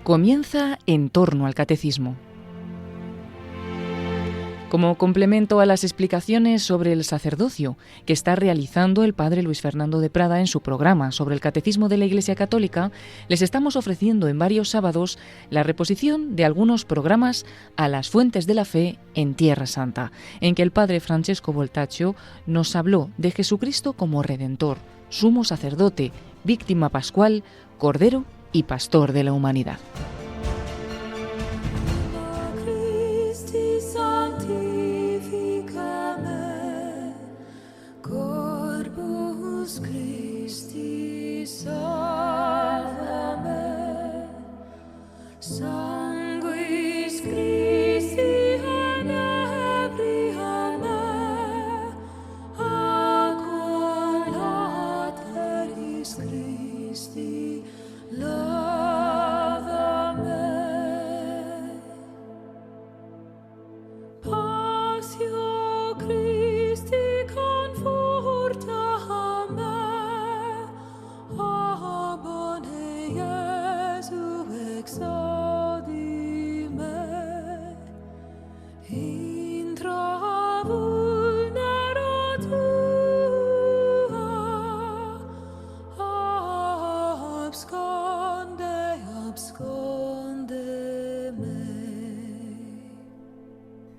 comienza En torno al catecismo. Como complemento a las explicaciones sobre el sacerdocio que está realizando el padre Luis Fernando de Prada en su programa sobre el Catecismo de la Iglesia Católica, les estamos ofreciendo en varios sábados la reposición de algunos programas a las fuentes de la fe en Tierra Santa, en que el padre Francesco Voltaccio nos habló de Jesucristo como Redentor, sumo sacerdote, víctima pascual, cordero y pastor de la humanidad.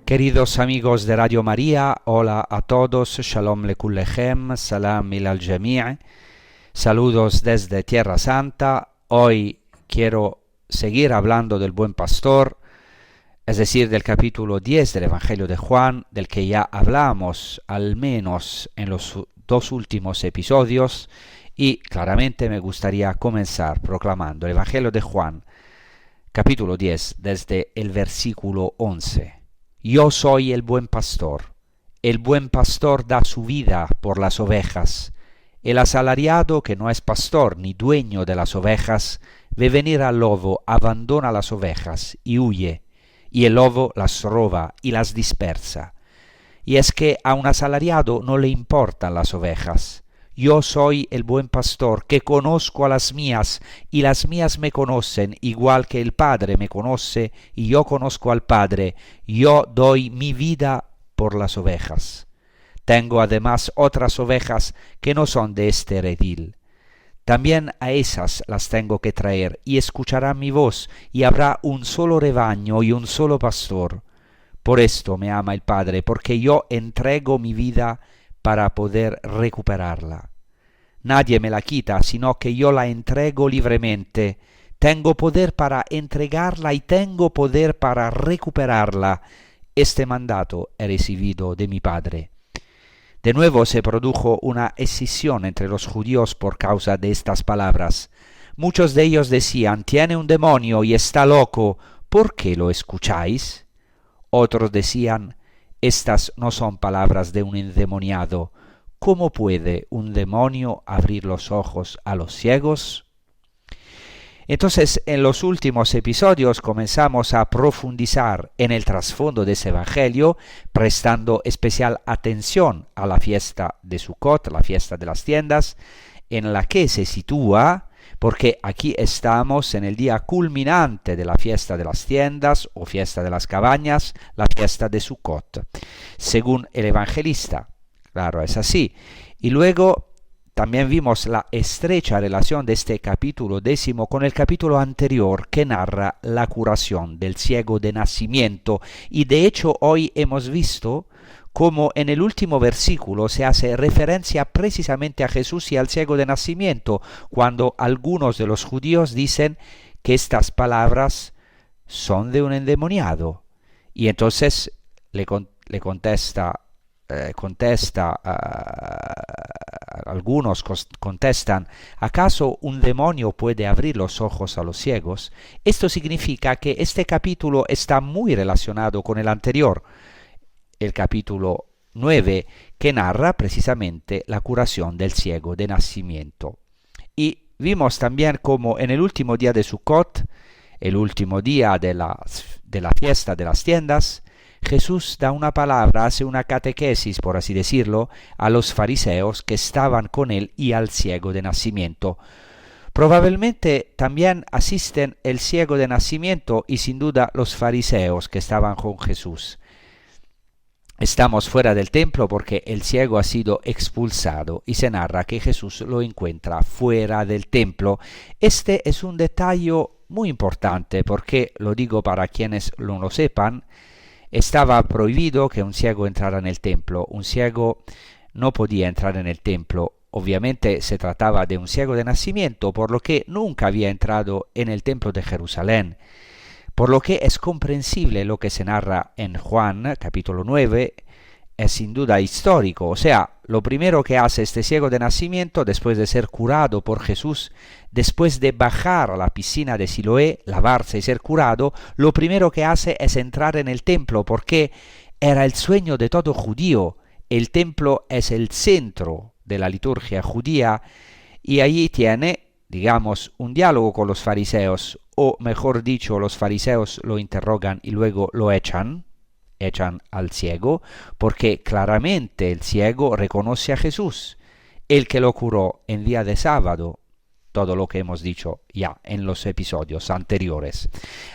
Queridos amigos de Radio María, hola a todos, Shalom Lekullechem, Salam al Jami', saludos desde Tierra Santa. Hoy quiero seguir hablando del Buen Pastor, es decir, del capítulo 10 del Evangelio de Juan, del que ya hablamos al menos en los dos últimos episodios, y claramente me gustaría comenzar proclamando el Evangelio de Juan, capítulo 10, desde el versículo 11. Yo soy el buen pastor da su vida por las ovejas. El asalariado que no es pastor ni dueño de las ovejas, ve venir al lobo, abandona las ovejas y huye, y el lobo las roba y las dispersa. Y es que a un asalariado no le importan las ovejas. Yo soy el buen pastor que conozco a las mías, y las mías me conocen, igual que el Padre me conoce, y yo conozco al Padre. Yo doy mi vida por las ovejas. Tengo además otras ovejas que no son de este redil. También a esas las tengo que traer, y escucharán mi voz, y habrá un solo rebaño y un solo pastor. Por esto me ama el Padre, porque yo entrego mi vida para poder recuperarla. Nadie me la quita, sino que yo la entrego libremente. Tengo poder para entregarla y tengo poder para recuperarla. Este mandato he recibido de mi Padre. De nuevo se produjo una escisión entre los judíos por causa de estas palabras. Muchos de ellos decían: tiene un demonio y está loco, ¿por qué lo escucháis? Otros decían: estas no son palabras de un endemoniado. ¿Cómo puede un demonio abrir los ojos a los ciegos? Entonces, en los últimos episodios comenzamos a profundizar en el trasfondo de ese evangelio, prestando especial atención a la fiesta de Sukkot, la fiesta de las tiendas, en la que se sitúa, porque aquí estamos en el día culminante de la fiesta de las tiendas o fiesta de las cabañas, la fiesta de Sukkot, según el evangelista. Claro, es así. Y luego también vimos la estrecha relación de este capítulo 10 con el capítulo anterior que narra la curación del ciego de nacimiento. Y de hecho hoy hemos visto cómo en el último versículo se hace referencia precisamente a Jesús y al ciego de nacimiento, cuando algunos de los judíos dicen que estas palabras son de un endemoniado. Y entonces le algunos contestan: ¿acaso un demonio puede abrir los ojos a los ciegos? Esto significa que este capítulo está muy relacionado con el anterior, el capítulo 9, que narra precisamente la curación del ciego de nacimiento. Y vimos también cómo en el último día de Sukkot, el último día de la fiesta de las tiendas, Jesús da una palabra, hace una catequesis, por así decirlo, a los fariseos que estaban con él y al ciego de nacimiento. Probablemente también asisten el ciego de nacimiento y sin duda los fariseos que estaban con Jesús. Estamos fuera del templo porque el ciego ha sido expulsado y se narra que Jesús lo encuentra fuera del templo. Este es un detalle muy importante porque, lo digo para quienes no lo sepan, estaba prohibido que un ciego entrara en el templo. Un ciego no podía entrar en el templo. Obviamente se trataba de un ciego de nacimiento, por lo que nunca había entrado en el templo de Jerusalén. Por lo que es comprensible lo que se narra en Juan, capítulo 9, es sin duda histórico. O sea, lo primero que hace este ciego de nacimiento, después de ser curado por Jesús, después de bajar a la piscina de Siloé, lavarse y ser curado, lo primero que hace es entrar en el templo, porque era el sueño de todo judío. El templo es el centro de la liturgia judía y allí tiene, digamos, un diálogo con los fariseos, o mejor dicho, los fariseos lo interrogan y luego lo echan al ciego, porque claramente el ciego reconoce a Jesús, el que lo curó en día de sábado, todo lo que hemos dicho ya en los episodios anteriores.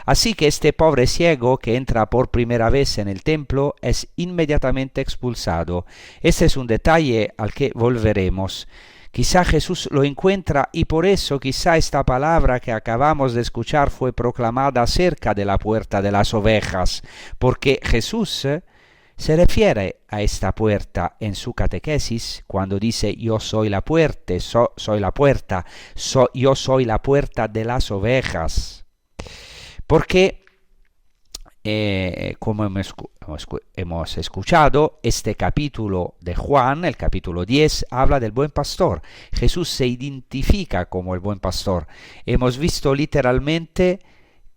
Así que este pobre ciego que entra por primera vez en el templo es inmediatamente expulsado. Este es un detalle al que volveremos. Quizá Jesús lo encuentra y por eso quizá esta palabra que acabamos de escuchar fue proclamada cerca de la puerta de las ovejas, porque Jesús se refiere a esta puerta en su catequesis cuando dice yo soy la puerta, yo soy la puerta de las ovejas. Porque como hemos escuchado, este capítulo de Juan, el capítulo 10, habla del buen pastor. Jesús se identifica como el buen pastor. Hemos visto literalmente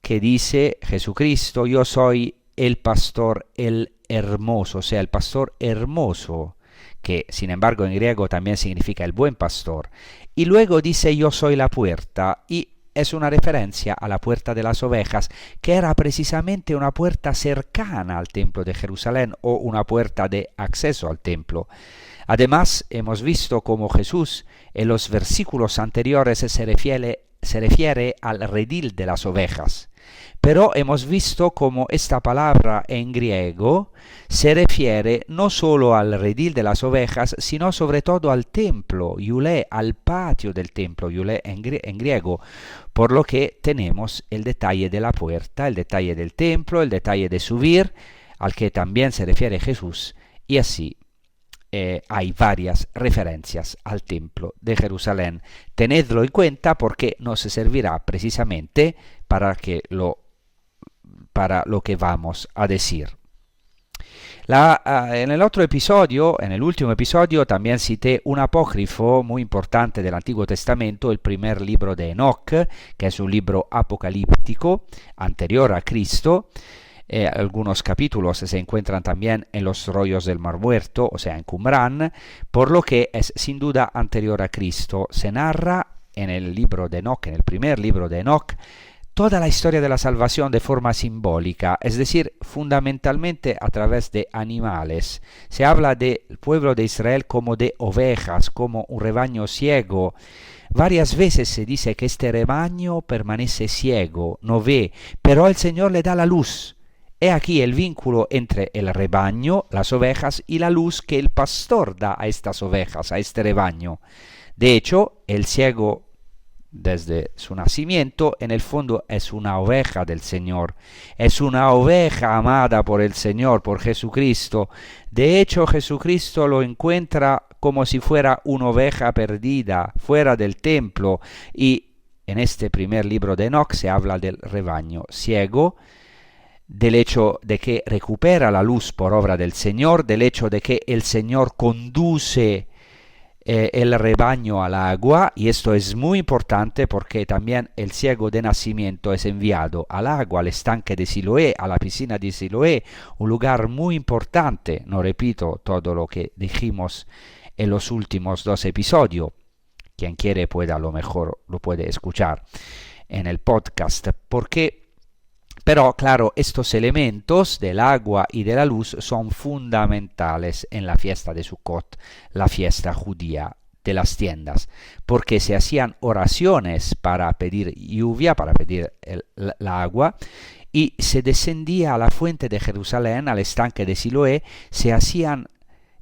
que dice Jesucristo, yo soy el pastor, el hermoso, o sea, el pastor hermoso, que sin embargo en griego también significa el buen pastor. Y luego dice yo soy la puerta, y es una referencia a la puerta de las ovejas, que era precisamente una puerta cercana al templo de Jerusalén o una puerta de acceso al templo. Además, hemos visto cómo Jesús en los versículos anteriores se refiere al redil de las ovejas. Pero hemos visto cómo esta palabra en griego se refiere no solo al redil de las ovejas, sino sobre todo al templo, iulé, al patio del templo, iulé en griego. Por lo que tenemos el detalle de la puerta, el detalle del templo, el detalle de subir, al que también se refiere Jesús, y así hay varias referencias al templo de Jerusalén. Tenedlo en cuenta porque nos servirá precisamente para lo que vamos a decir. En el otro episodio, en el último episodio, también cité un apócrifo muy importante del Antiguo Testamento, el primer libro de Enoch, que es un libro apocalíptico anterior a Cristo. Algunos capítulos se encuentran también en los rollos del Mar Muerto, o sea, en Qumran, por lo que es sin duda anterior a Cristo. Se narra en el libro de Enoch, en el primer libro de Enoch, toda la historia de la salvación de forma simbólica, es decir, fundamentalmente a través de animales. Se habla del pueblo de Israel como de ovejas, como un rebaño ciego. Varias veces se dice que este rebaño permanece ciego, no ve, pero el Señor le da la luz. He aquí el vínculo entre el rebaño, las ovejas, y la luz que el pastor da a estas ovejas, a este rebaño. De hecho, el ciego, desde su nacimiento, en el fondo es una oveja del Señor. Es una oveja amada por el Señor, por Jesucristo. De hecho, Jesucristo lo encuentra como si fuera una oveja perdida, fuera del templo. Y en este primer libro de Enoch se habla del rebaño ciego, del hecho de que recupera la luz por obra del Señor, del hecho de que el Señor conduce el rebaño al agua, y esto es muy importante porque también el ciego de nacimiento es enviado al agua, al estanque de Siloé, a la piscina de Siloé, un lugar muy importante. No repito todo lo que dijimos en los últimos 2 episodios. Quien quiere puede, a lo mejor lo puede escuchar en el podcast, pero claro, estos elementos del agua y de la luz son fundamentales en la fiesta de Sukkot, la fiesta judía de las tiendas, porque se hacían oraciones para pedir lluvia, para pedir la agua, y se descendía a la fuente de Jerusalén, al estanque de Siloé, se hacían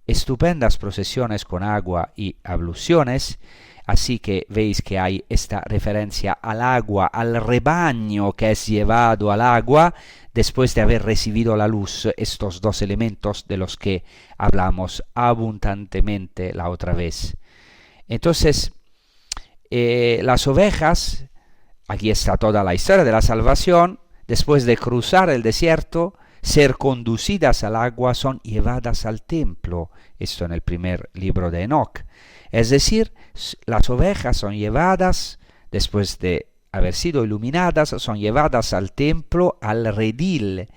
estupendas procesiones con agua y abluciones. Así que veis que hay esta referencia al agua, al rebaño que es llevado al agua después de haber recibido la luz, estos dos elementos de los que hablamos abundantemente la otra vez. Entonces, las ovejas, aquí está toda la historia de la salvación, después de cruzar el desierto, ser conducidas al agua, son llevadas al templo. Esto en el primer libro de Enoc. Es decir, las ovejas son llevadas, después de haber sido iluminadas, son llevadas al templo, al redil,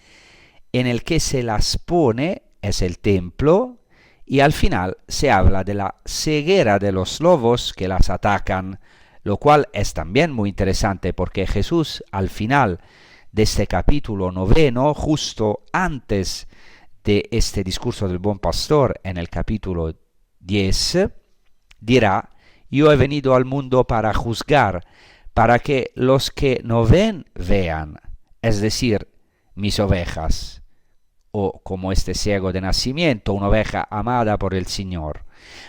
en el que se las pone, es el templo, y al final se habla de la ceguera de los lobos que las atacan, lo cual es también muy interesante porque Jesús al final de este capítulo 9, justo antes de este discurso del buen pastor en el capítulo 10, dirá: yo he venido al mundo para juzgar, para que los que no ven, vean, es decir, mis ovejas, o como este ciego de nacimiento, una oveja amada por el Señor.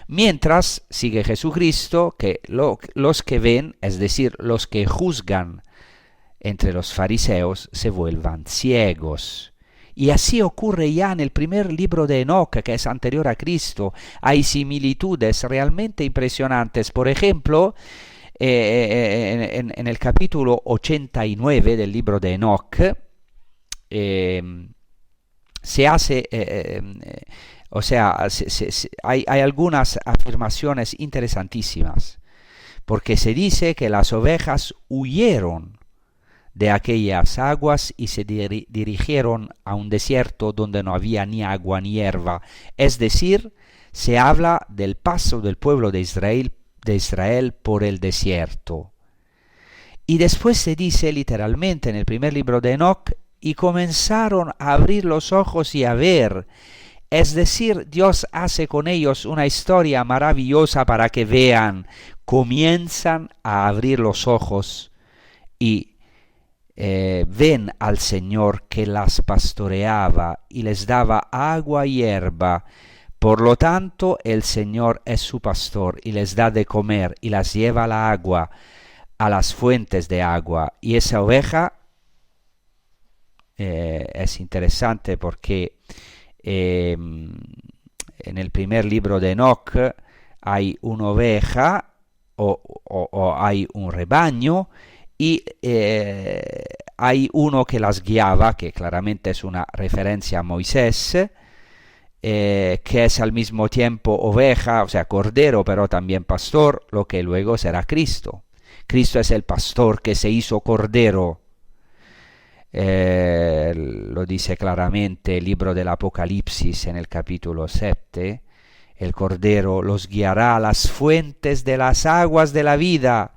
Mientras, sigue Jesucristo, que los que ven, es decir, los que juzgan entre los fariseos, se vuelvan ciegos. Y así ocurre ya en el primer libro de Enoc, que es anterior a Cristo. Hay similitudes realmente impresionantes. Por ejemplo, en el capítulo 89 del libro de Enoc, se hace, hay algunas afirmaciones interesantísimas, porque se dice que las ovejas huyeron de aquellas aguas y se dirigieron a un desierto donde no había ni agua ni hierba. Es decir, se habla del paso del pueblo de Israel por el desierto. Y después se dice literalmente en el primer libro de Enoc: y comenzaron a abrir los ojos y a ver. Es decir, Dios hace con ellos una historia maravillosa para que vean. Comienzan a abrir los ojos y ven al Señor que las pastoreaba y les daba agua y hierba. Por lo tanto, el Señor es su pastor y les da de comer y las lleva a la agua, a las fuentes de agua. Y esa oveja es interesante porque en el primer libro de Enoc hay una oveja o hay un rebaño, y hay uno que las guiaba, que claramente es una referencia a Moisés, que es al mismo tiempo oveja, o sea, cordero, pero también pastor, lo que luego será Cristo. Cristo es el pastor que se hizo cordero. Lo dice claramente el libro del Apocalipsis en el capítulo 7. El cordero los guiará a las fuentes de las aguas de la vida.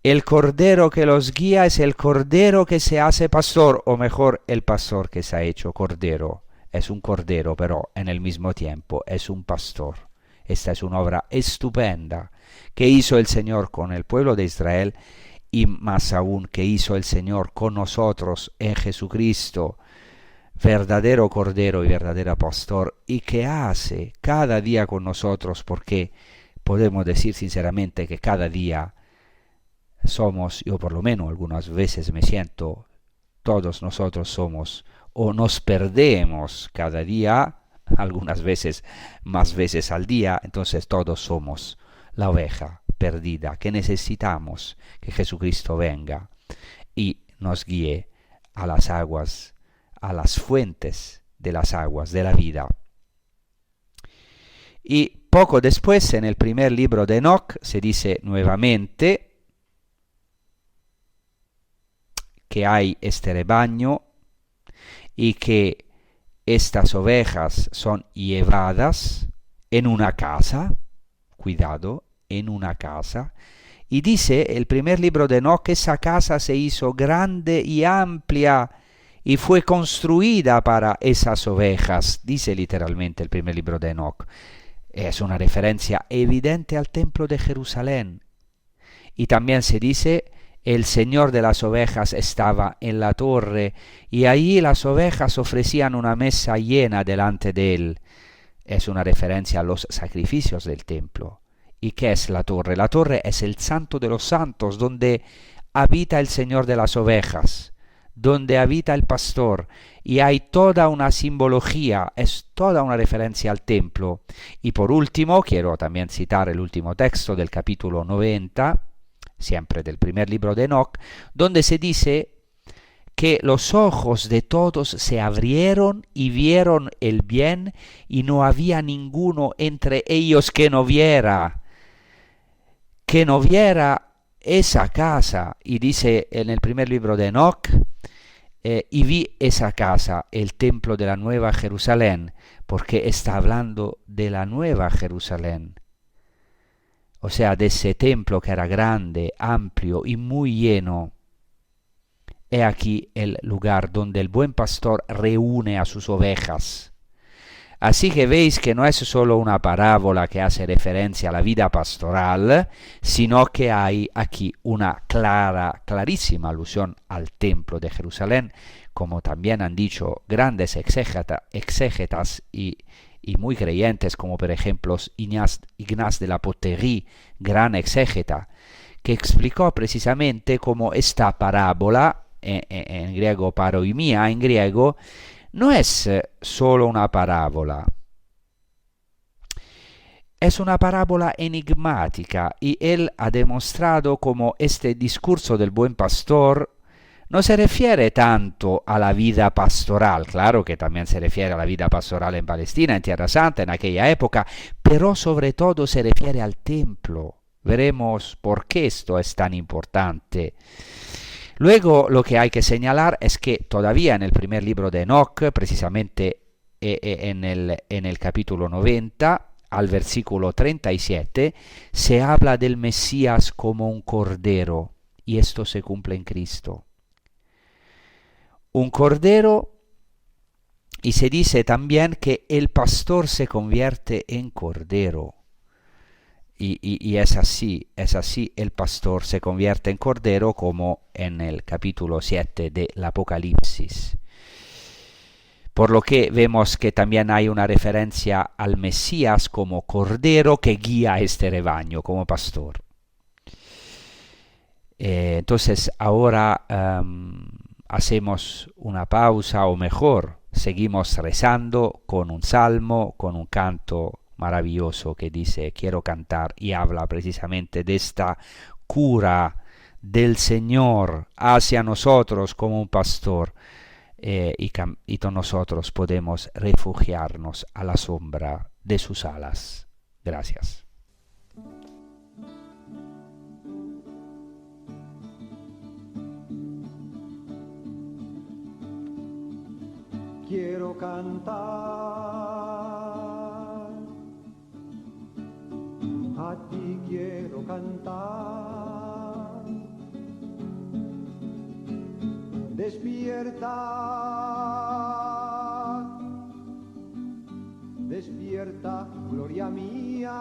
El cordero que los guía es el cordero que se hace pastor, o mejor, el pastor que se ha hecho cordero. Es un cordero, pero en el mismo tiempo es un pastor. Esta es una obra estupenda que hizo el Señor con el pueblo de Israel, y más aún que hizo el Señor con nosotros en Jesucristo, verdadero cordero y verdadero pastor, y que hace cada día con nosotros, porque podemos decir sinceramente que cada día somos, yo por lo menos algunas veces me siento, todos nosotros somos, o nos perdemos cada día, algunas veces, más veces al día. Entonces todos somos la oveja perdida, que necesitamos que Jesucristo venga y nos guíe a las aguas, a las fuentes de las aguas de la vida. Y poco después, en el primer libro de Enoc, se dice nuevamente que hay este rebaño y que estas ovejas son llevadas en una casa, cuidado, en una casa, y dice el primer libro de Enoc que esa casa se hizo grande y amplia y fue construida para esas ovejas, dice literalmente el primer libro de Enoc. Es una referencia evidente al templo de Jerusalén. Y también se dice, el Señor de las ovejas estaba en la torre, y allí las ovejas ofrecían una mesa llena delante de él. Es una referencia a los sacrificios del templo. ¿Y qué es la torre? La torre es el santo de los santos, donde habita el Señor de las ovejas, donde habita el pastor, y hay toda una simbología, es toda una referencia al templo. Y por último, quiero también citar el último texto del capítulo 90, siempre del primer libro de Enoc, donde se dice que los ojos de todos se abrieron y vieron el bien, y no había ninguno entre ellos que no viera esa casa. Y dice en el primer libro de Enoc, y vi esa casa, el templo de la Nueva Jerusalén, porque está hablando de la Nueva Jerusalén. O sea, de ese templo que era grande, amplio y muy lleno. He aquí el lugar donde el buen pastor reúne a sus ovejas. Así que veis que no es solo una parábola que hace referencia a la vida pastoral, sino que hay aquí una clarísima alusión al templo de Jerusalén, como también han dicho grandes exégetas y muy creyentes, como por ejemplo Ignaz de la Poterie, gran exégeta, que explicó precisamente cómo esta parábola, en griego paroimia, en griego, no es solo una parábola, es una parábola enigmática, y él ha demostrado cómo este discurso del buen pastor no se refiere tanto a la vida pastoral, claro que también se refiere a la vida pastoral en Palestina, en Tierra Santa, en aquella época, pero sobre todo se refiere al templo. Veremos por qué esto es tan importante. Luego lo que hay que señalar es que todavía en el primer libro de Enoc, precisamente en el capítulo 90, al versículo 37, se habla del Mesías como un cordero, y esto se cumple en Cristo. Un cordero, y se dice también que el pastor se convierte en cordero. Y es así, el pastor se convierte en cordero, como en el capítulo 7 del Apocalipsis. Por lo que vemos que también hay una referencia al Mesías como cordero que guía a este rebaño como pastor. Entonces ahora hacemos una pausa, o mejor, seguimos rezando con un salmo, con un canto maravilloso que dice quiero cantar, y habla precisamente de esta cura del Señor hacia nosotros como un pastor, y nosotros podemos refugiarnos a la sombra de sus alas. Gracias. Quiero cantar, a ti quiero cantar. Despierta, despierta, gloria mía.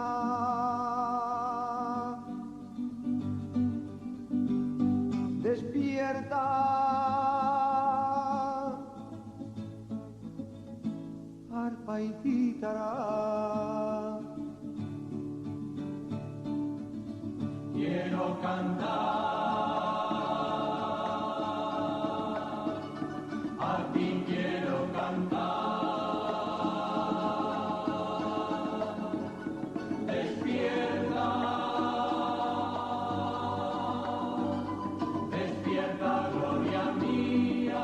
Despierta, arpa y guitarra. Quiero cantar, a ti quiero cantar. Despierta, despierta, gloria mía.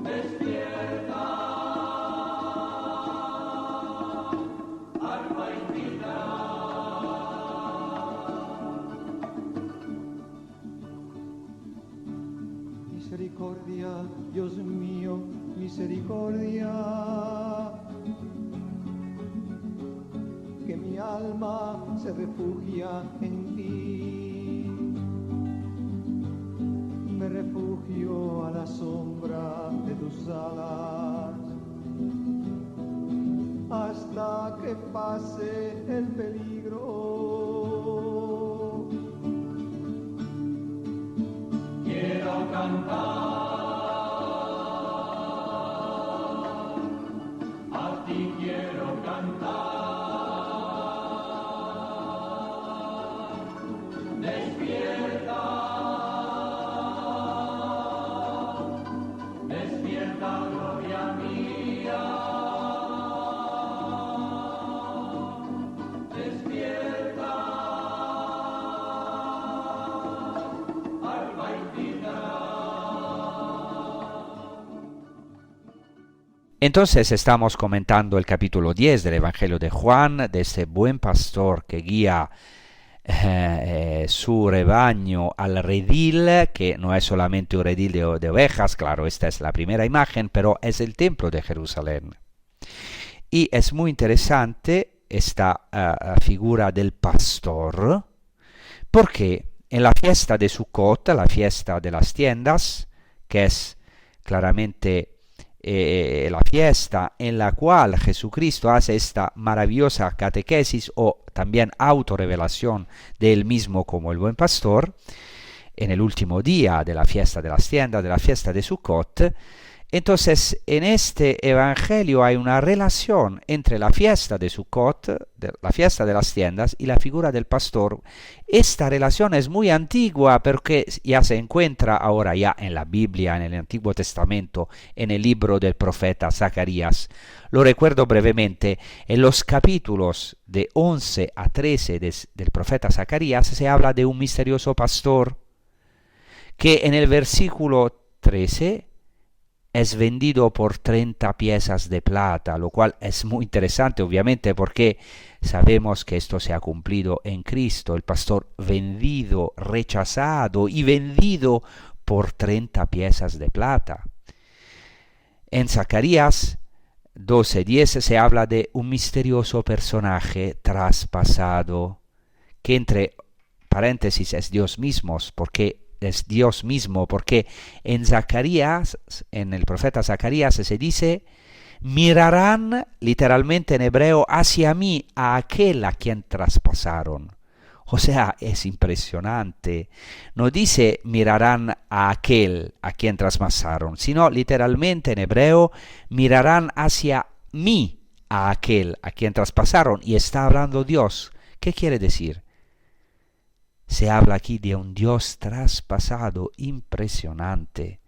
Despierta, arpa y guitarra. Misericordia, Dios mío, misericordia, que mi alma se refugia en ti. Me refugio a la sombra de tus alas. hasta que pase el peligro. Quiero cantar, a ti quiero cantar. Despierta, despierta, gloria mía. Despierta, alma infinita. Entonces estamos comentando el capítulo 10 del Evangelio de Juan, de este buen pastor que guía su rebaño al redil, que no es solamente un redil de ovejas, claro, esta es la primera imagen, pero es el templo de Jerusalén. Y es muy interesante esta figura del pastor, porque en la fiesta de Sukkot, la fiesta de las tiendas, que es claramente la fiesta en la cual Jesucristo hace esta maravillosa catequesis o también autorrevelación de él mismo como el buen pastor, en el último día de la fiesta de las tiendas, de la fiesta de Sukkot. Entonces, en este evangelio hay una relación entre la fiesta de Sukkot, la fiesta de las tiendas, y la figura del pastor. Esta relación es muy antigua porque ya se encuentra ahora ya en la Biblia, en el Antiguo Testamento, en el libro del profeta Zacarías. Lo recuerdo brevemente, en los capítulos de 11 a 13 del profeta Zacarías se habla de un misterioso pastor que en el versículo 13 es vendido por 30 piezas de plata, lo cual es muy interesante, obviamente, porque sabemos que esto se ha cumplido en Cristo, el pastor vendido, rechazado y vendido por 30 piezas de plata. En Zacarías 12:10 se habla de un misterioso personaje traspasado, que entre paréntesis es Dios mismo, porque en Zacarías, en el profeta Zacarías se dice, mirarán literalmente en hebreo hacia mí, a aquel a quien traspasaron. O sea, es impresionante. No dice mirarán a aquel a quien traspasaron, sino literalmente en hebreo mirarán hacia mí, a aquel a quien traspasaron. Y está hablando Dios. ¿Qué quiere decir? Se habla aquí de un Dios traspasado impresionante.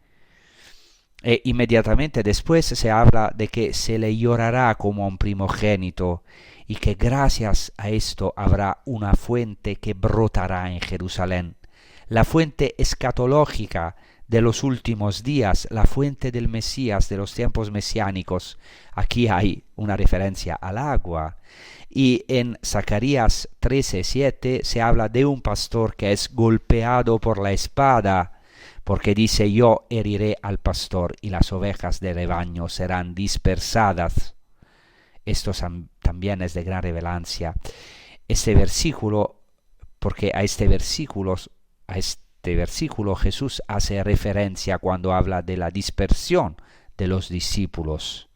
E inmediatamente después se habla de que se le llorará como a un primogénito y que gracias a esto habrá una fuente que brotará en Jerusalén. La fuente escatológica de los últimos días, la fuente del Mesías de los tiempos mesiánicos. Aquí hay una referencia al agua. Y en Zacarías 13:7 se habla de un pastor que es golpeado por la espada, porque dice, yo heriré al pastor y las ovejas del rebaño serán dispersadas. Esto también es de gran relevancia. Este versículo, porque a este versículo Jesús hace referencia cuando habla de la dispersión de los discípulos.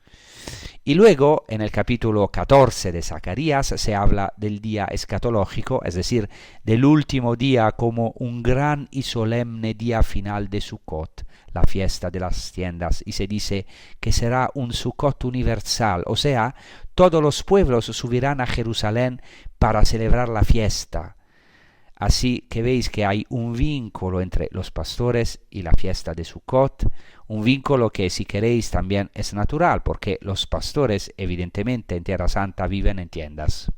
Y luego, en el capítulo 14 de Zacarías, se habla del día escatológico, es decir, del último día como un gran y solemne día final de Sukkot, la fiesta de las tiendas, y se dice que será un Sukkot universal, o sea, todos los pueblos subirán a Jerusalén para celebrar la fiesta. Así que veis que hay un vínculo entre los pastores y la fiesta de Sukkot, un vínculo que si queréis también es natural, porque los pastores evidentemente en Tierra Santa viven en tiendas.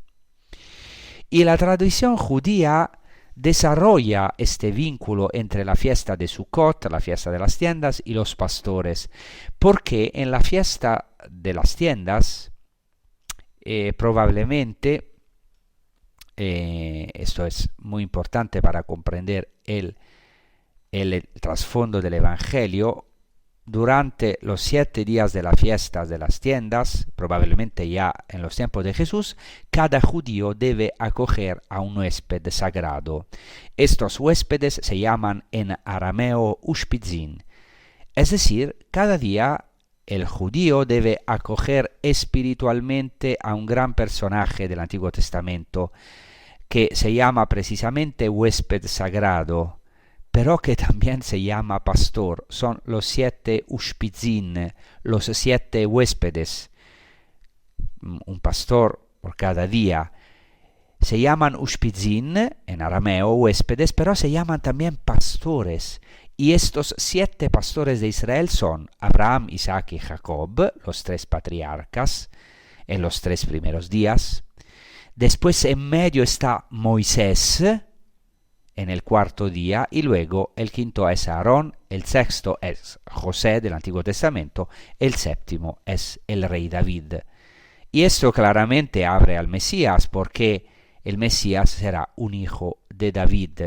Y la tradición judía desarrolla este vínculo entre la fiesta de Sukkot, la fiesta de las tiendas, y los pastores, porque en la fiesta de las tiendas probablemente esto es muy importante para comprender el trasfondo del Evangelio. Durante los 7 días de las fiestas de las tiendas, probablemente ya en los tiempos de Jesús, cada judío debe acoger a un huésped sagrado. Estos huéspedes se llaman en arameo ushpizin. Es decir, cada día el judío debe acoger espiritualmente a un gran personaje del Antiguo Testamento que se llama precisamente huésped sagrado, pero que también se llama pastor. Son los 7 ushpizin, los 7 huéspedes, un pastor por cada día. Se llaman ushpizin, en arameo huéspedes, pero se llaman también pastores. Y estos 7 pastores de Israel son Abraham, Isaac y Jacob, los 3 patriarcas, en los 3 primeros días. Después en medio está Moisés, en el 4º día, y luego el 5º es Aarón, el 6º es José del Antiguo Testamento, el 7º es el rey David. Y esto claramente abre al Mesías, porque el Mesías será un hijo de David.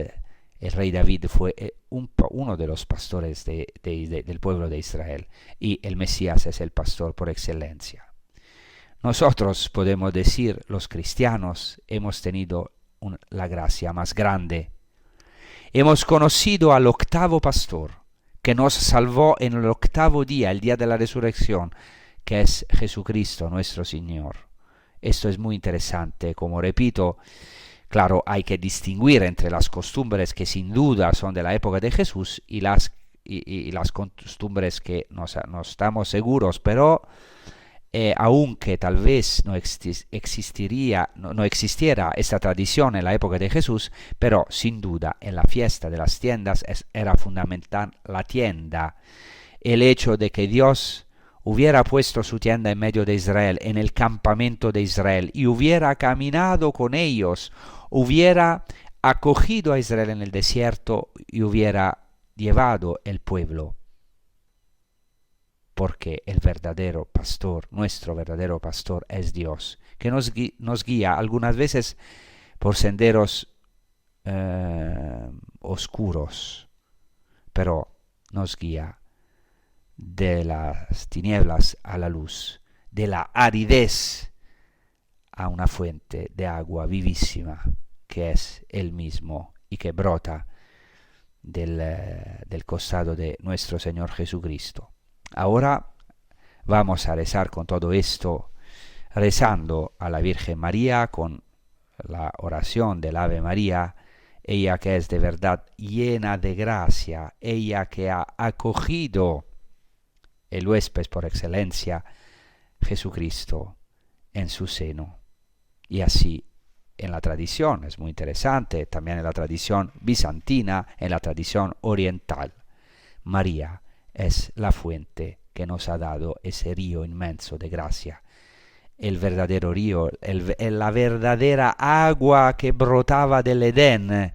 El rey David fue uno de los pastores del pueblo de Israel, y el Mesías es el pastor por excelencia. Nosotros podemos decir, los cristianos, hemos tenido la gracia más grande. Hemos conocido al 8º pastor, que nos salvó en el 8º día, el día de la resurrección, que es Jesucristo nuestro Señor. Esto es muy interesante, como repito. Claro, hay que distinguir entre las costumbres que sin duda son de la época de Jesús y las costumbres que no estamos seguros, pero aunque tal vez no existiera esta tradición en la época de Jesús, pero sin duda en la fiesta de las tiendas era fundamental la tienda. El hecho de que Dios hubiera puesto su tienda en medio de Israel, en el campamento de Israel, y hubiera caminado con ellos, hubiera acogido a Israel en el desierto y hubiera llevado el pueblo. Porque el verdadero pastor, nuestro verdadero pastor, es Dios, que nos guía algunas veces por senderos oscuros, pero nos guía de las tinieblas a la luz, de la aridez a una fuente de agua vivísima, que es Él mismo y que brota del costado de nuestro Señor Jesucristo. Ahora vamos a rezar con todo esto, rezando a la Virgen María con la oración del Ave María, ella que es de verdad llena de gracia, ella que ha acogido el huésped por excelencia, Jesucristo, en su seno. Y así en la tradición, es muy interesante, también en la tradición bizantina, en la tradición oriental, María es la fuente que nos ha dado ese río inmenso de gracia, el verdadero río, la verdadera agua que brotaba del Edén,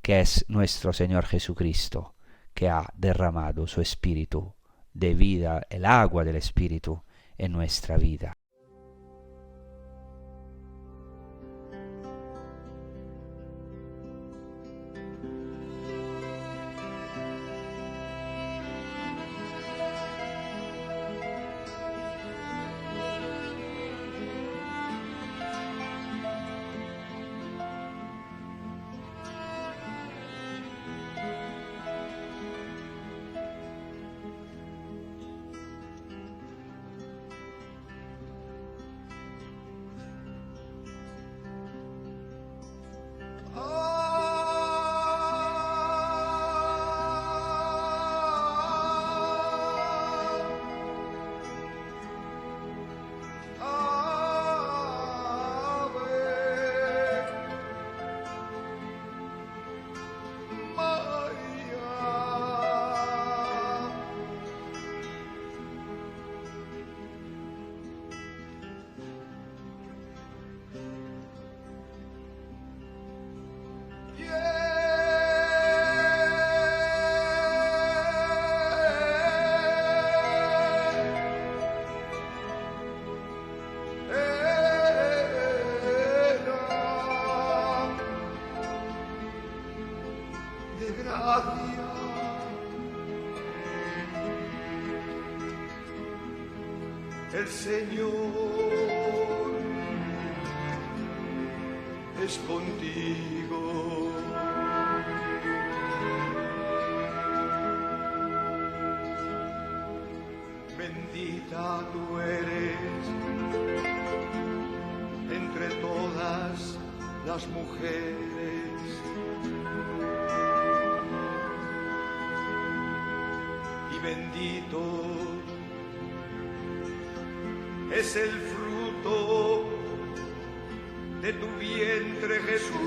que es nuestro Señor Jesucristo, que ha derramado su Espíritu de vida, el agua del Espíritu en nuestra vida. El Señor es contigo. Bendita tú eres entre todas las mujeres. Y bendito es el fruto de tu vientre, Jesús.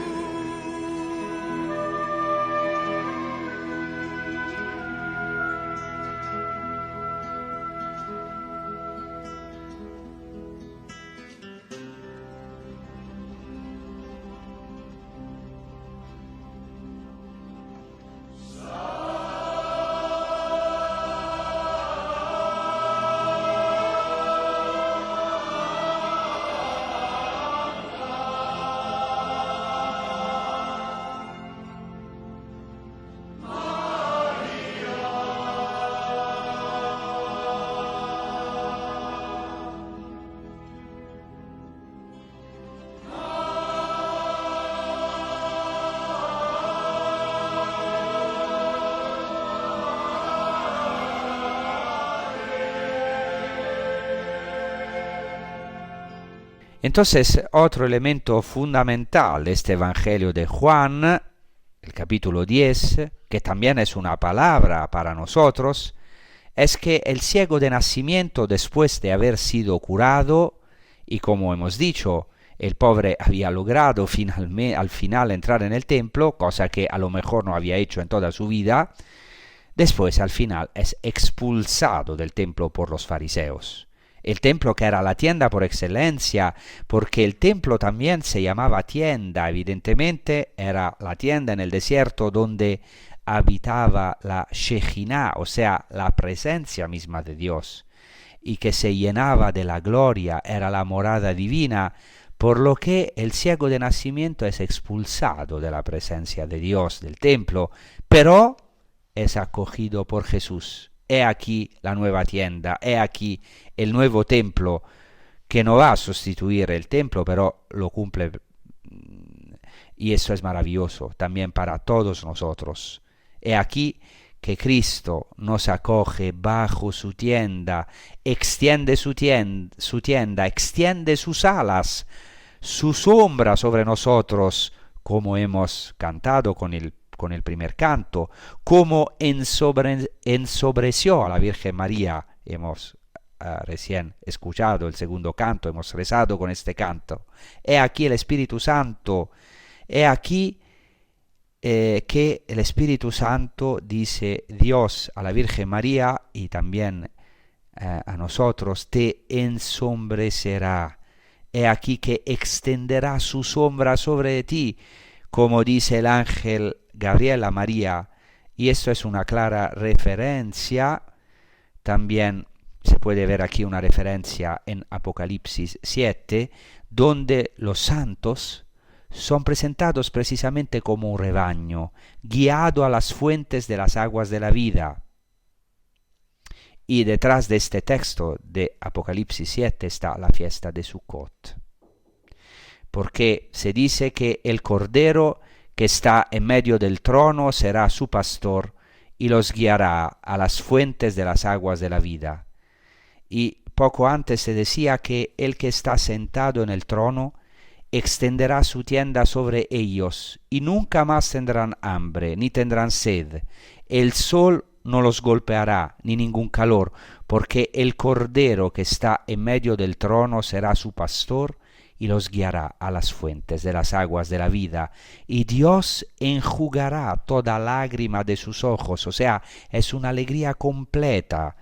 Entonces, otro elemento fundamental de este Evangelio de Juan, el capítulo 10, que también es una palabra para nosotros, es que el ciego de nacimiento, después de haber sido curado, y como hemos dicho, el pobre había logrado al final entrar en el templo, cosa que a lo mejor no había hecho en toda su vida, después al final es expulsado del templo por los fariseos. El templo que era la tienda por excelencia, porque el templo también se llamaba tienda, evidentemente era la tienda en el desierto donde habitaba la Shejinah, o sea, la presencia misma de Dios, y que se llenaba de la gloria, era la morada divina, por lo que el ciego de nacimiento es expulsado de la presencia de Dios, del templo, pero es acogido por Jesús. He aquí la nueva tienda, he aquí el nuevo templo, que no va a sustituir el templo, pero lo cumple, y eso es maravilloso también para todos nosotros. He aquí que Cristo nos acoge bajo su tienda, extiende su tienda, extiende sus alas, su sombra sobre nosotros, como hemos cantado con el primer canto, como ensobreció a la Virgen María. Hemos recién escuchado el segundo canto, hemos rezado con este canto. He aquí el Espíritu Santo, he aquí que el Espíritu Santo, dice Dios a la Virgen María y también a nosotros, te ensombrecerá. He aquí que extenderá su sombra sobre ti, como dice el ángel Gabriel a María, y esto es una clara referencia. También se puede ver aquí una referencia en Apocalipsis 7, donde los santos son presentados precisamente como un rebaño, guiado a las fuentes de las aguas de la vida. Y detrás de este texto de Apocalipsis 7 está la fiesta de Sukkot, porque se dice que el Cordero que está en medio del trono será su pastor y los guiará a las fuentes de las aguas de la vida. Y poco antes se decía que el que está sentado en el trono extenderá su tienda sobre ellos, y nunca más tendrán hambre, ni tendrán sed. El sol no los golpeará, ni ningún calor, porque el Cordero que está en medio del trono será su pastor, y los guiará a las fuentes de las aguas de la vida, y Dios enjugará toda lágrima de sus ojos. O sea, es una alegría completa,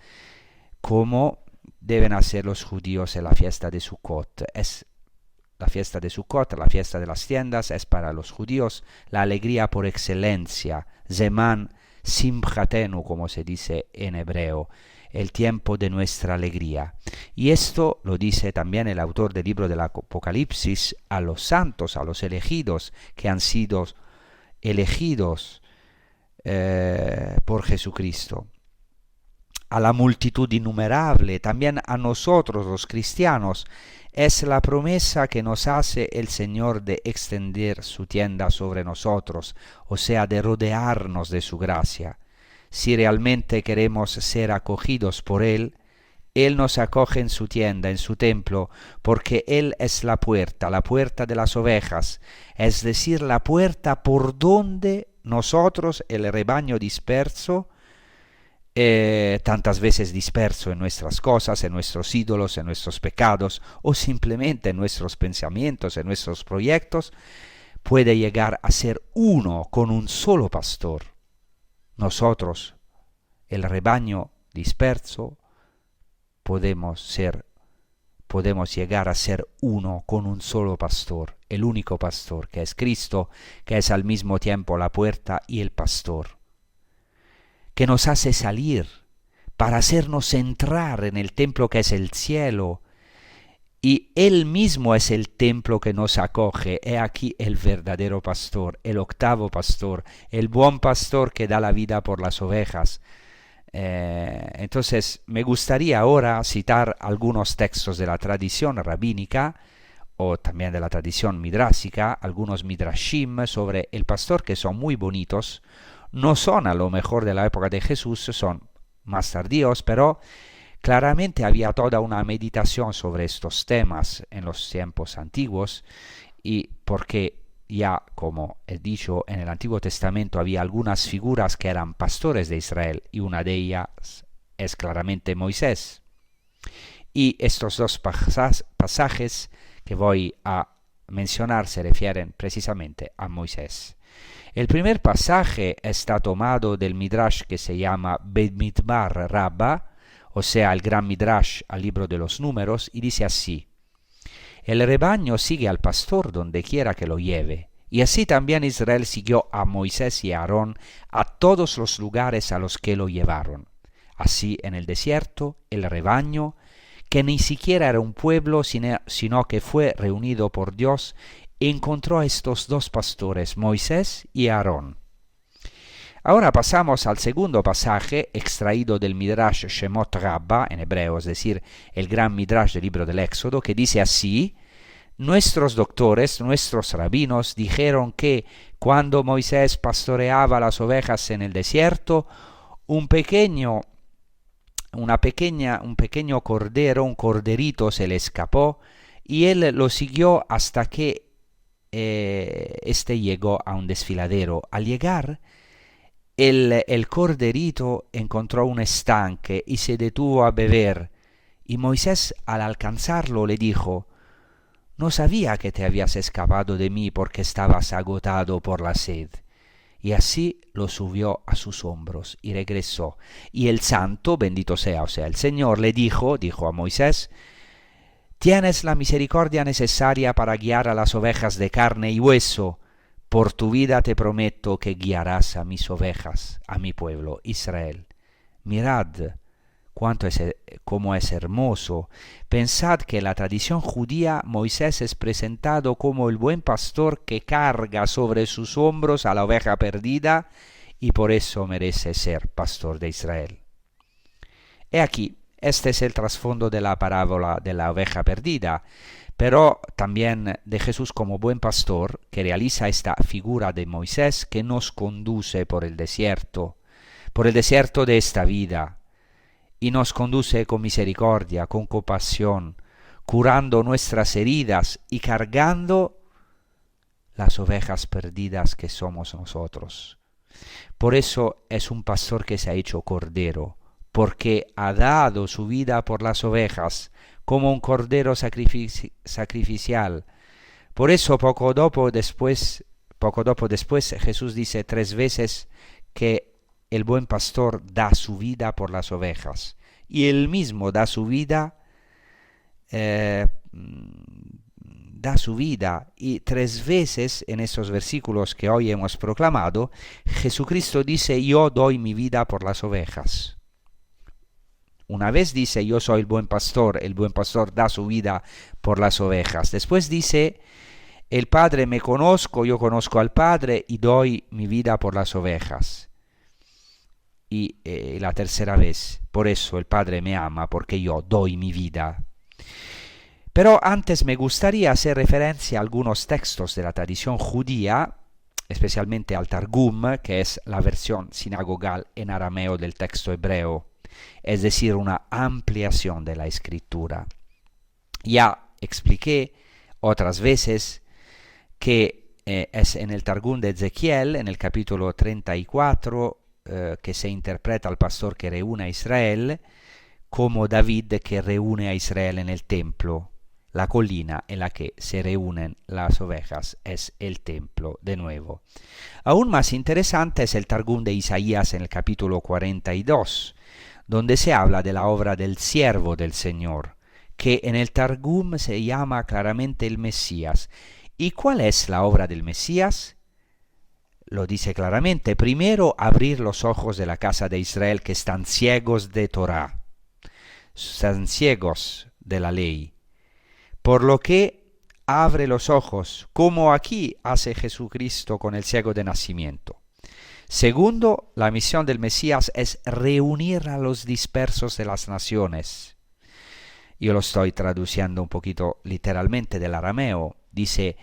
como deben hacer los judíos en la fiesta de Sukkot. Es la fiesta de Sukkot, la fiesta de las tiendas, es para los judíos la alegría por excelencia, Zeman Simchatenu, como se dice en hebreo, el tiempo de nuestra alegría. Y esto lo dice también el autor del libro del Apocalipsis a los santos, a los elegidos, que han sido elegidos por Jesucristo. A la multitud innumerable, también a nosotros los cristianos, es la promesa que nos hace el Señor de extender su tienda sobre nosotros, o sea, de rodearnos de su gracia. Si realmente queremos ser acogidos por Él, Él nos acoge en su tienda, en su templo, porque Él es la puerta de las ovejas, es decir, la puerta por donde nosotros, el rebaño disperso, tantas veces disperso en nuestras cosas, en nuestros ídolos, en nuestros pecados, o simplemente en nuestros pensamientos, en nuestros proyectos, puede llegar a ser uno con un solo pastor. Nosotros, el rebaño disperso, podemos llegar a ser uno con un solo pastor, el único pastor, que es Cristo, que es al mismo tiempo la puerta y el pastor, que nos hace salir para hacernos entrar en el templo que es el cielo, y Él mismo es el templo que nos acoge. He aquí el verdadero pastor, el octavo pastor, el buen pastor que da la vida por las ovejas. Entonces me gustaría ahora citar algunos textos de la tradición rabínica o también de la tradición midrásica, algunos midrashim sobre el pastor que son muy bonitos. No son a lo mejor de la época de Jesús, son más tardíos, pero claramente había toda una meditación sobre estos temas en los tiempos antiguos, y porque ya, como he dicho, en el Antiguo Testamento había algunas figuras que eran pastores de Israel, y una de ellas es claramente Moisés. Y estos dos pasajes que voy a mencionar se refieren precisamente a Moisés. El primer pasaje está tomado del Midrash que se llama Bemidbar Rabba, o sea, el gran Midrash al libro de los números, y dice así: el rebaño sigue al pastor donde quiera que lo lleve, y así también Israel siguió a Moisés y a Aarón a todos los lugares a los que lo llevaron. Así en el desierto, el rebaño, que ni siquiera era un pueblo, sino que fue reunido por Dios, encontró a estos dos pastores, Moisés y Aarón. Ahora pasamos al segundo pasaje extraído del Midrash Shemot Rabba, en hebreo, es decir, el gran Midrash del libro del Éxodo, que dice así: nuestros doctores, nuestros rabinos, dijeron que cuando Moisés pastoreaba las ovejas en el desierto, un pequeño cordero, un corderito se le escapó, y él lo siguió hasta que este llegó a un desfiladero. Al llegar, el corderito encontró un estanque y se detuvo a beber, y Moisés, al alcanzarlo, le dijo: no sabía que te habías escapado de mí porque estabas agotado por la sed. Y así lo subió a sus hombros y regresó. Y el santo, bendito sea, o sea, el Señor, le dijo a Moisés: tienes la misericordia necesaria para guiar a las ovejas de carne y hueso. Por tu vida te prometo que guiarás a mis ovejas, a mi pueblo, Israel. Mirad cómo es hermoso. Pensad que en la tradición judía Moisés es presentado como el buen pastor que carga sobre sus hombros a la oveja perdida, y por eso merece ser pastor de Israel. He aquí, este es el trasfondo de la parábola de la oveja perdida, pero también de Jesús como buen pastor, que realiza esta figura de Moisés que nos conduce por el desierto de esta vida, y nos conduce con misericordia, con compasión, curando nuestras heridas y cargando las ovejas perdidas que somos nosotros. Por eso es un pastor que se ha hecho cordero, porque ha dado su vida por las ovejas, como un cordero sacrificial. Por eso poco dopo después Jesús dice 3 veces que el buen pastor da su vida por las ovejas, y él mismo da su vida, y 3 veces en estos versículos que hoy hemos proclamado, Jesucristo dice: yo doy mi vida por las ovejas. Una vez dice: yo soy el buen pastor da su vida por las ovejas. Después dice: el Padre me conozco, yo conozco al Padre y doy mi vida por las ovejas. Y la tercera vez: por eso el Padre me ama, porque yo doy mi vida. Pero antes me gustaría hacer referencia a algunos textos de la tradición judía, especialmente al Targum, que es la versión sinagogal en arameo del texto hebreo. es decir, una ampliación de la escritura. Ya expliqué otras veces que es en el Targum de Ezequiel, en el capítulo 34, que se interpreta al pastor que reúne a Israel, como David que reúne a Israel en el templo. La colina en la que se reúnen las ovejas es el templo de nuevo. Aún más interesante es el Targum de Isaías en el capítulo 42, donde se habla de la obra del siervo del Señor, que en el Targum se llama claramente el Mesías. ¿Y cuál es la obra del Mesías? Lo dice claramente: primero, abrir los ojos de la casa de Israel que están ciegos de Torah, están ciegos de la ley. Por lo que abre los ojos, como aquí hace Jesucristo con el ciego de nacimiento. Segundo, la misión del Mesías es reunir a los dispersos de las naciones. Yo lo estoy traduciendo un poquito literalmente del arameo. Dice: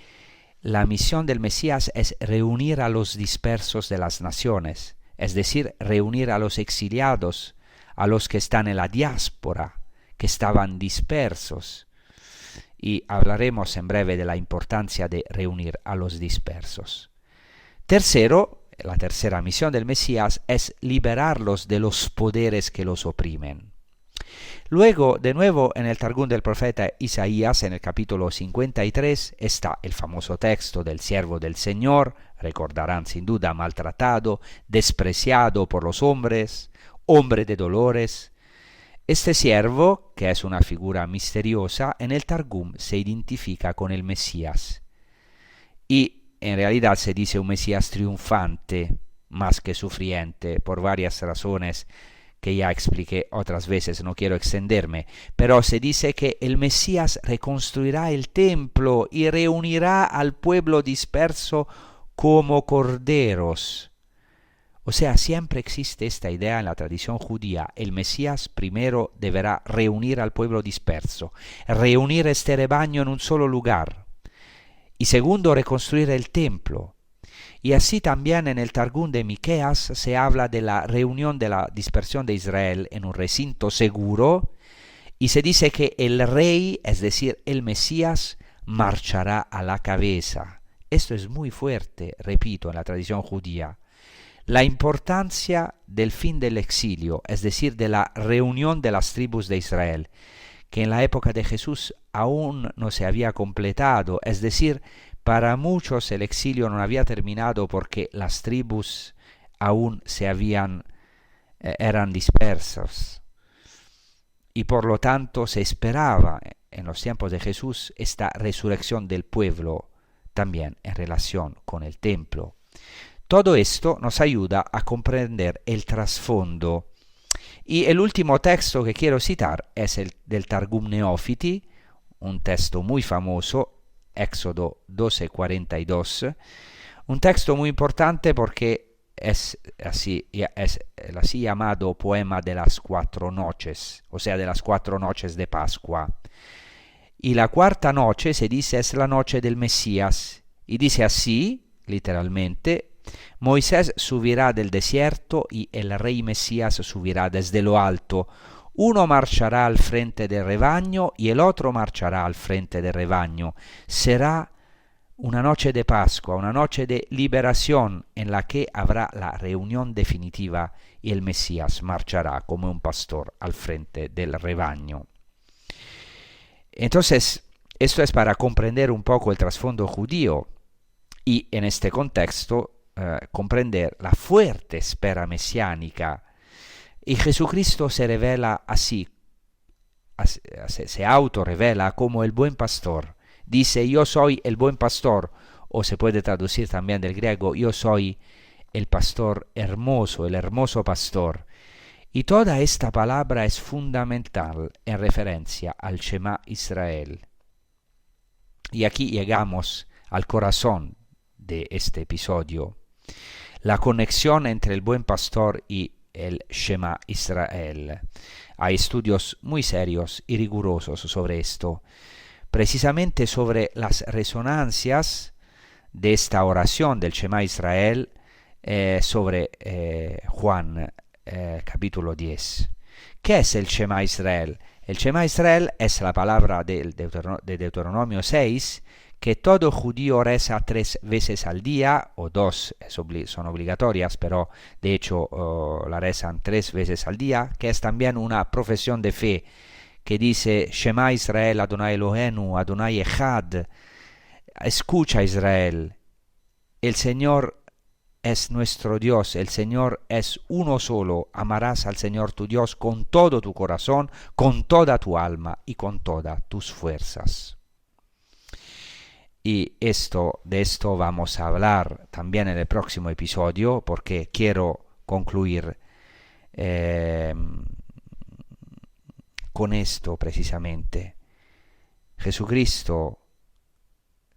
la misión del Mesías es reunir a los dispersos de las naciones, es decir, reunir a los exiliados, a los que están en la diáspora, que estaban dispersos. Y hablaremos en breve de la importancia de reunir a los dispersos. Tercero, la tercera misión del Mesías es liberarlos de los poderes que los oprimen. Luego, de nuevo, en el Targum del profeta Isaías, en el capítulo 53, está el famoso texto del siervo del Señor, recordarán sin duda, maltratado, despreciado por los hombres, hombre de dolores. Este siervo, que es una figura misteriosa, en el Targum se identifica con el Mesías. Y en realidad se dice un Mesías triunfante, más que sufriente, por varias razones que ya expliqué otras veces, no quiero extenderme. Pero se dice que el Mesías reconstruirá el templo y reunirá al pueblo disperso como corderos. O sea, siempre existe esta idea en la tradición judía: el Mesías primero deberá reunir al pueblo disperso, reunir este rebaño en un solo lugar, y segundo, reconstruir el templo. Y así también en el Targum de Miqueas se habla de la reunión de la dispersión de Israel en un recinto seguro, y se dice que el rey, es decir, el Mesías, marchará a la cabeza. Esto es muy fuerte, repito, en la tradición judía. La importancia del fin del exilio, es decir, de la reunión de las tribus de Israel, que en la época de Jesús aún no se había completado, es decir, para muchos el exilio no había terminado porque las tribus aún eran dispersas. Y por lo tanto se esperaba en los tiempos de Jesús esta resurrección del pueblo también en relación con el templo. Todo esto nos ayuda a comprender el trasfondo. Y el último texto que quiero citar es el del Targum Neófiti, un texto muy famoso, Éxodo 12:42, un texto muy importante porque es así llamado poema de las 4 noches, o sea, de las 4 noches de Pascua. Y la cuarta noche se dice es la noche del Mesías, y dice así, literalmente: Moisés subirá del desierto y el rey Mesías subirá desde lo alto. Uno marchará al frente del rebaño y el otro marchará al frente del rebaño. Será una noche de Pascua, una noche de liberación en la que habrá la reunión definitiva y el Mesías marchará como un pastor al frente del rebaño. Entonces, esto es para comprender un poco el trasfondo judío y en este contexto comprender la fuerte espera mesiánica. Y Jesucristo se revela así, se autorrevela como el buen pastor. Dice: yo soy el buen pastor, o se puede traducir también del griego: yo soy el pastor hermoso, el hermoso pastor. Y toda esta palabra es fundamental en referencia al Shema Israel. Y aquí llegamos al corazón de este episodio, la conexión entre el buen pastor y el Shema Israel. Hay estudios muy serios y rigurosos sobre esto, precisamente sobre las resonancias de esta oración del Shema Israel sobre Juan capítulo 10. ¿Qué es el Shema Israel? El Shema Israel es la palabra de Deuteronomio 6, que todo judío reza 3 veces al día, o 2 son obligatorias, pero de hecho la rezan 3 veces al día, que es también una profesión de fe, que dice Shema Israel, Adonai Elohenu, Adonai Echad. Escucha Israel, el Señor es nuestro Dios, el Señor es uno solo. Amarás al Señor tu Dios con todo tu corazón, con toda tu alma y con todas tus fuerzas. Y de esto vamos a hablar también en el próximo episodio, porque quiero concluir con esto precisamente. Jesucristo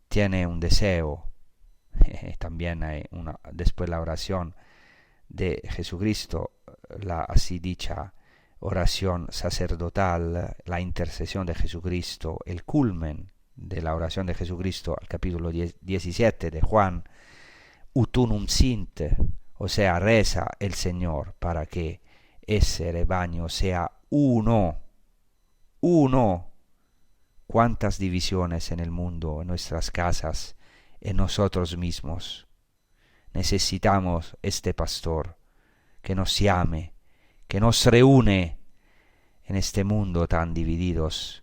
tiene un deseo. También hay después la oración de Jesucristo, la así dicha oración sacerdotal, la intercesión de Jesucristo, el culmen de la oración de Jesucristo al capítulo 17 de Juan, utunum sint, o sea, reza el Señor para que ese rebaño sea uno. ¿Cuántas divisiones en el mundo, en nuestras casas, en nosotros mismos? Necesitamos este pastor que nos llame, que nos reúne en este mundo tan divididos.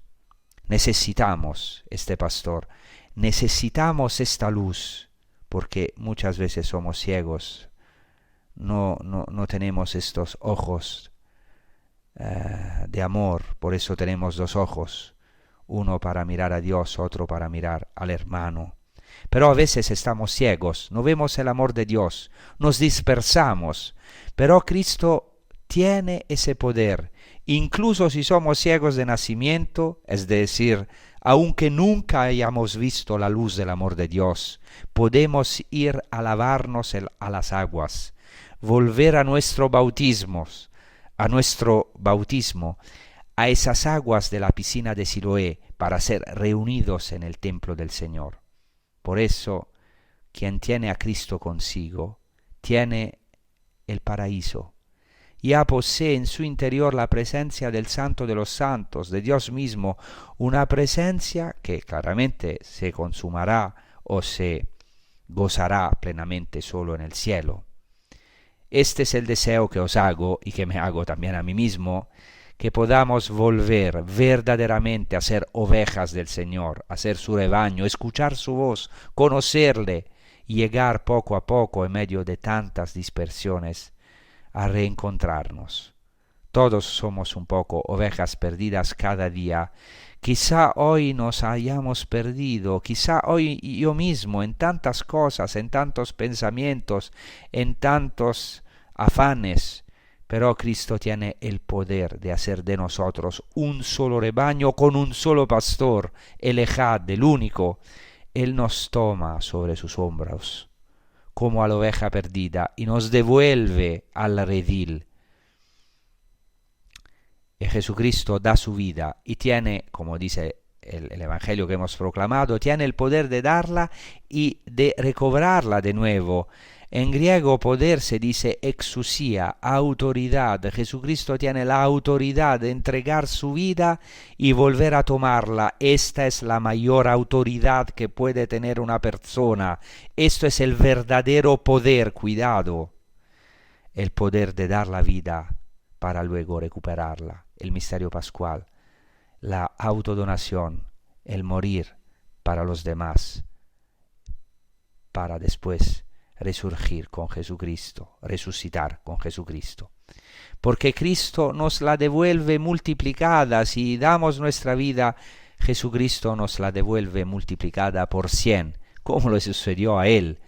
Necesitamos este pastor, necesitamos esta luz, porque muchas veces somos ciegos, no tenemos estos ojos de amor, por eso tenemos 2 ojos, uno para mirar a Dios, otro para mirar al hermano. Pero a veces estamos ciegos, no vemos el amor de Dios, nos dispersamos, pero Cristo tiene ese poder, incluso si somos ciegos de nacimiento, es decir, aunque nunca hayamos visto la luz del amor de Dios, podemos ir a lavarnos a las aguas, volver a nuestro bautismo, a esas aguas de la piscina de Siloé, para ser reunidos en el templo del Señor. Por eso, quien tiene a Cristo consigo, tiene el paraíso. Ya posee en su interior la presencia del Santo de los Santos, de Dios mismo, una presencia que claramente se consumará o se gozará plenamente solo en el cielo. Este es el deseo que os hago y que me hago también a mí mismo, que podamos volver verdaderamente a ser ovejas del Señor, a ser su rebaño, escuchar su voz, conocerle y llegar poco a poco en medio de tantas dispersiones a reencontrarnos. Todos somos un poco ovejas perdidas cada día. Quizá hoy nos hayamos perdido, quizá hoy yo mismo, en tantas cosas, en tantos pensamientos, en tantos afanes, pero Cristo tiene el poder de hacer de nosotros un solo rebaño con un solo pastor, el Ejad, el único. Él nos toma sobre sus hombros como a la oveja perdida y nos devuelve al redil. Y Jesucristo da su vida y tiene, como dice el Evangelio que hemos proclamado, tiene el poder de darla y de recobrarla de nuevo. En griego poder se dice exousia, autoridad. Jesucristo tiene la autoridad de entregar su vida y volver a tomarla. Esta es la mayor autoridad que puede tener una persona. Esto es el verdadero poder, cuidado. El poder de dar la vida para luego recuperarla. El misterio pascual, la autodonación, el morir para los demás, para después resurgir con Jesucristo, resucitar con Jesucristo. Porque Cristo nos la devuelve multiplicada. Si damos nuestra vida, Jesucristo nos la devuelve multiplicada por 100, como le sucedió a Él.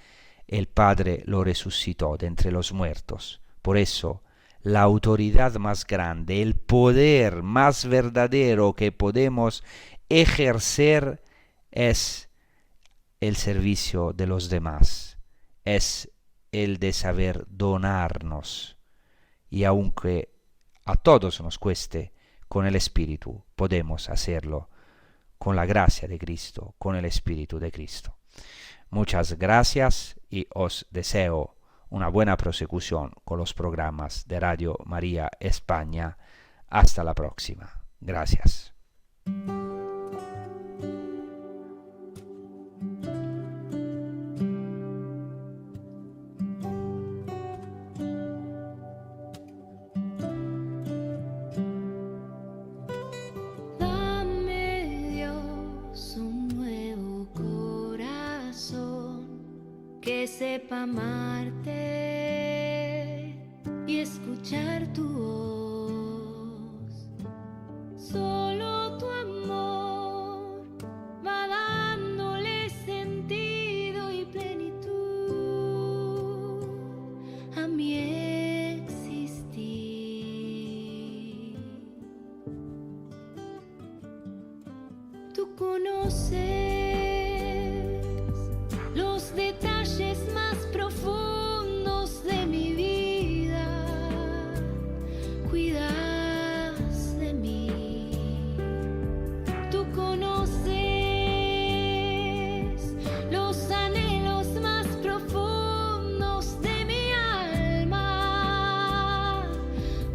El Padre lo resucitó de entre los muertos. Por eso, la autoridad más grande, el poder más verdadero que podemos ejercer es el servicio de los demás. Es el de saber donarnos, y aunque a todos nos cueste, con el Espíritu podemos hacerlo, con la gracia de Cristo, con el Espíritu de Cristo. Muchas gracias y os deseo una buena prosecución con los programas de Radio María España. Hasta la próxima. Gracias. Que sepa amarte y escuchar tu voz. Solo tu amor va dándole sentido y plenitud a mi existir. Tú conoces los detalles más profundos de mi vida, cuidas de mí. Tú conoces los anhelos más profundos de mi alma,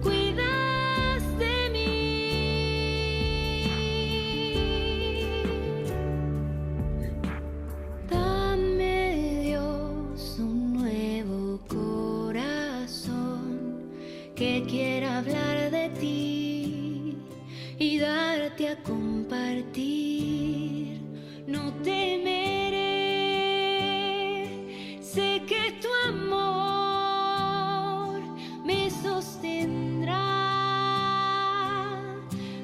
cuidas de mí. Que quiera hablar de ti y darte a compartir. No temeré, sé que tu amor me sostendrá,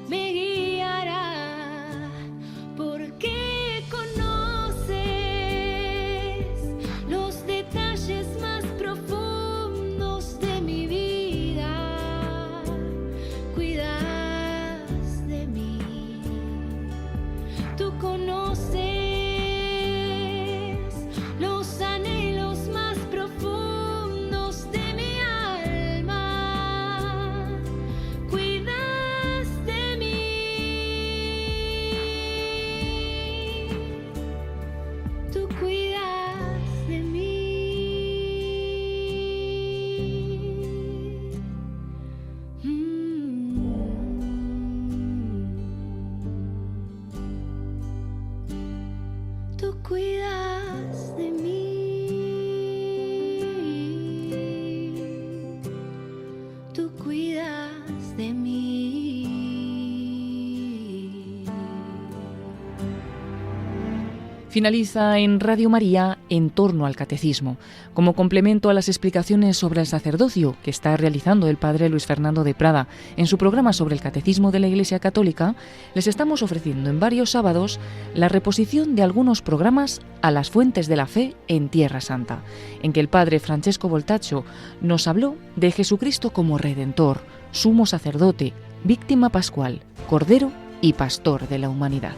me guiará, porque conoces los detalles más profundos de mi vida. Tú conoces los anhelos más profundos de mi alma, cuidas de mí, tú cuidas de mí. Tú cuidas de mí, tú cuidas de mí. Finaliza en Radio María En torno al Catecismo, como complemento a las explicaciones sobre el sacerdocio que está realizando el padre Luis Fernando de Prada en su programa sobre el Catecismo de la Iglesia Católica. Les estamos ofreciendo en varios sábados la reposición de algunos programas a las fuentes de la fe en Tierra Santa, en que el padre Francesco Voltaccio nos habló de Jesucristo como Redentor, sumo sacerdote, víctima pascual, Cordero y Pastor de la humanidad.